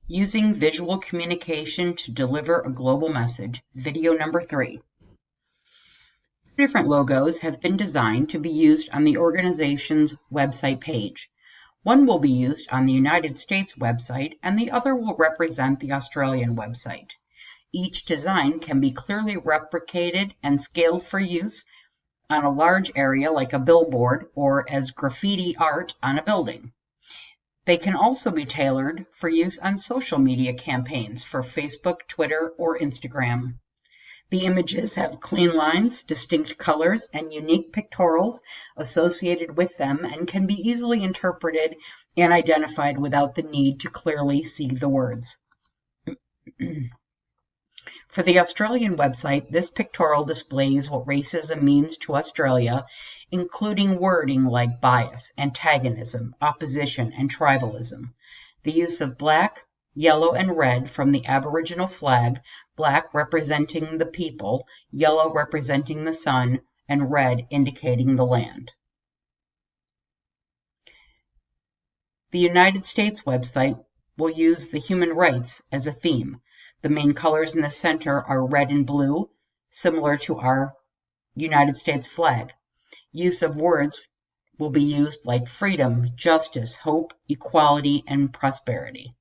Using visual communication to deliver a global message. Video number 3. Different logos have been designed to be used on the organization's website page. One will be used on the United States website and the other will represent the Australian website. Each design can be clearly replicated and scaled for use on a large area like a billboard or as graffiti art on a building. They can also be tailored for use on social media campaigns for Facebook, Twitter, or Instagram. The images have clean lines, distinct colors, and unique pictorials associated with them and can be easily interpreted and identified without the need to clearly see the words. For the Australian website, this pictorial displays what racism means to Australia, including wording like bias, antagonism, opposition, and tribalism. The use of black, yellow, and red from the Aboriginal flag, black representing the people, yellow representing the sun, and red indicating the land. The United States website will use the human rights as a theme. The main colors in the center are red and blue, similar to our United States flag. Use of words will be used like freedom, justice, hope, equality, and prosperity.